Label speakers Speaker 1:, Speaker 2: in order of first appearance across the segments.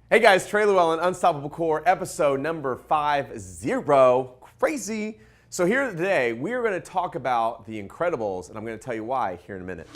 Speaker 1: Hey guys, Trey Lewellen, Unstoppable Core, episode number 50. Crazy. So here today, we are going to talk about The Incredibles, and I'm going to tell you why here in a minute.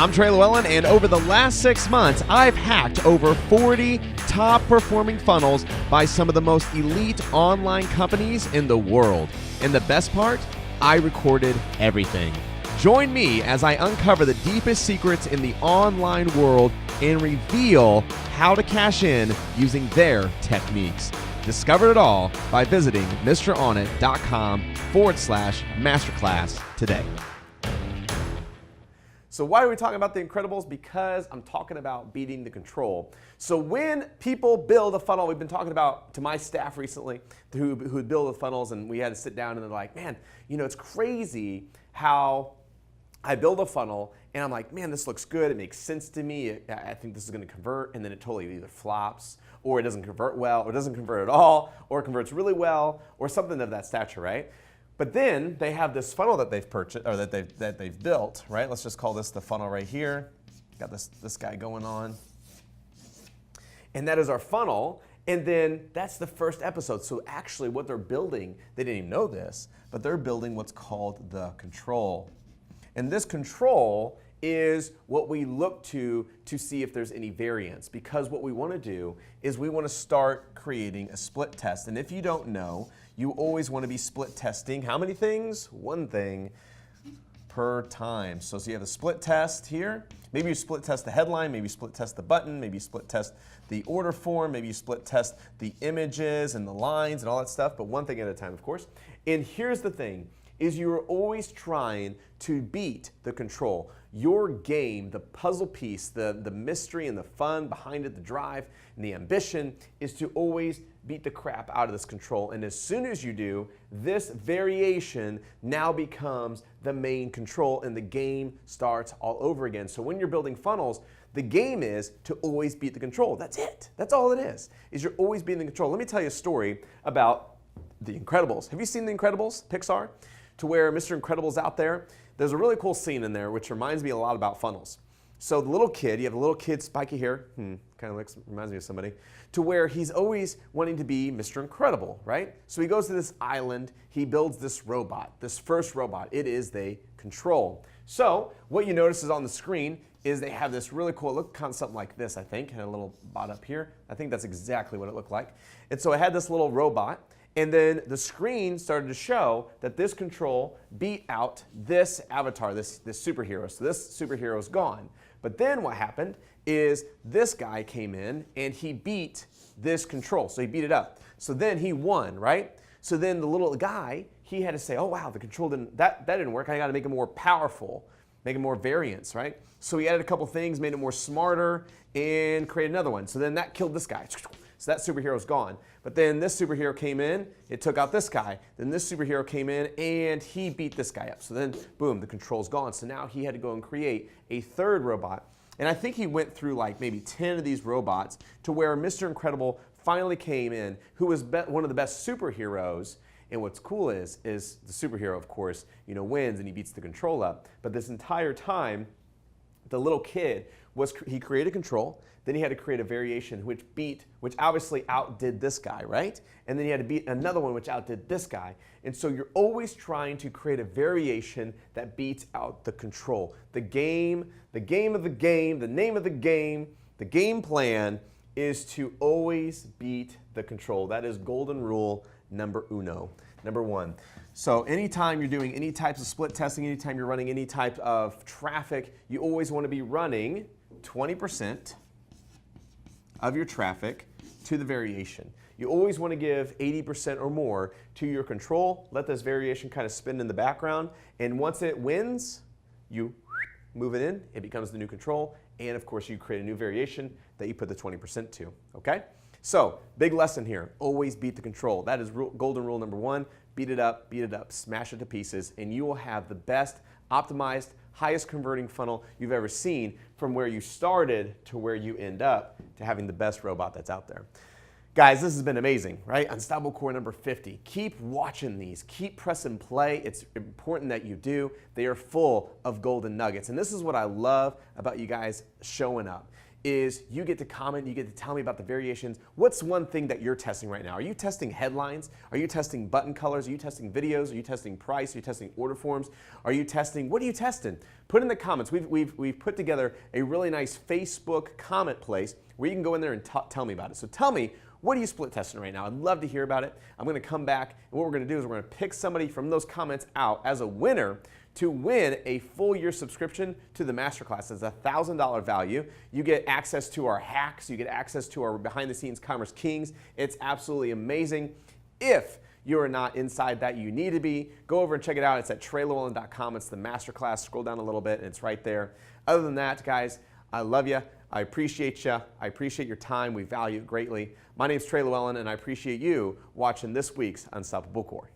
Speaker 1: I'm Trey Lewellen, and over the last 6 months, I've hacked over 40 top-performing funnels by some of the most elite online companies in the world. And the best part? I recorded everything. Join me as I uncover the deepest secrets in the online world and reveal how to cash in using their techniques. Discover it all by visiting MrOnIt.com/masterclass today. So why are we talking about The Incredibles? Because I'm talking about beating the control. So when people build a funnel, we've been talking about to my staff recently who build the funnels, and we had to sit down and they're like, man, you know, it's crazy how I build a funnel and I'm like, man, this looks good. It makes sense to me. I think this is going to convert, and then it totally either flops or it doesn't convert well or it doesn't convert at all or it converts really well or something of that stature, right? But then they have this funnel that they've purchased or that they've built, right? Let's just call this the funnel right here. Got this guy going on. And that is our funnel. And then that's the first episode. So actually what they're building, they didn't even know this, but they're building what's called the control. And this control is what we look to see if there's any variance, because what we want to do is we want to start creating a split test. And if you don't know, you always want to be split testing. How many things? One thing per time. So you have a split test here. Maybe you split test the headline, maybe you split test the button, maybe you split test the order form, maybe you split test the images and the lines and all that stuff, but one thing at a time, of course. And here's the thing, is you're always trying to beat the control. Your game, the puzzle piece, the mystery and the fun behind it, the drive and the ambition is to always beat the crap out of this control. And as soon as you do, this variation now becomes the main control and the game starts all over again. So when you're building funnels, the game is to always beat the control. That's it. That's all it is you're always beating the control. Let me tell you a story about The Incredibles. Have you seen The Incredibles, Pixar? To where Mr. Incredible's out there. There's a really cool scene in there which reminds me a lot about funnels. So the little kid, you have a little kid, spiky hair, kind of reminds me of somebody, to where he's always wanting to be Mr. Incredible, right? So he goes to this island, he builds this robot, this first robot. It is the control. So what you notice is on the screen is they have this really cool, look kind of something like this, I think, had a little bot up here. I think that's exactly what it looked like. And so it had this little robot. And then the screen started to show that this control beat out this avatar, this superhero. So this superhero is gone. But then what happened is this guy came in and he beat this control. So he beat it up. So then he won, right? So then the little guy, he had to say, oh wow, the control that didn't work. I got to make it more powerful, make it more variance, right? So he added a couple things, made it more smarter, and created another one. So then that killed this guy. So that superhero's gone. But then this superhero came in, it took out this guy. Then this superhero came in and he beat this guy up. So then, boom, the control's gone. So now he had to go and create a third robot. And I think he went through like maybe 10 of these robots to where Mr. Incredible finally came in, who was one of the best superheroes. And what's cool is the superhero, of course, wins and he beats the control up. But this entire time, the little kid he created control, then he had to create a variation which obviously outdid this guy, right? And then he had to beat another one which outdid this guy. And so you're always trying to create a variation that beats out the control. The game of the game, the name of the game plan is to always beat the control. That is golden rule number one. So anytime you're doing any types of split testing, anytime you're running any type of traffic, you always want to be running 20% of your traffic to the variation. You always want to give 80% or more to your control. Let this variation kind of spin in the background. And once it wins, you move it in. It becomes the new control. And of course, you create a new variation that you put the 20% to. Okay? So, big lesson here. Always beat the control. That is golden rule number one. Beat it up, smash it to pieces, and you will have the best optimized highest converting funnel you've ever seen, from where you started to where you end up to having the best robot that's out there. Guys, this has been amazing, right? Unstoppable Core number 50. Keep watching these. Keep pressing play. It's important that you do. They are full of golden nuggets. And this is what I love about you guys showing up, is you get to comment, you get to tell me about the variations. What's one thing that you're testing right now? Are you testing headlines? Are you testing button colors? Are you testing videos? Are you testing price? Are you testing order forms? Are you testing, what are you testing? Put in the comments. We've put together a really nice Facebook comment place where you can go in there and tell me about it. So tell me, what are you split testing right now? I'd love to hear about it. I'm going to come back, and what we're going to do is we're going to pick somebody from those comments out as a winner to win a full year subscription to the masterclass. It's a $1,000 value. You get access to our hacks. You get access to our behind the scenes Commerce Kings. It's absolutely amazing. If you are not inside that, you need to be. Go over and check it out. It's at TreyLewellen.com. It's the masterclass. Scroll down a little bit, and it's right there. Other than that, guys, I love you. I appreciate you. I appreciate your time. We value it greatly. My name is Trey Lewellen, and I appreciate you watching this week's Unstoppable Core.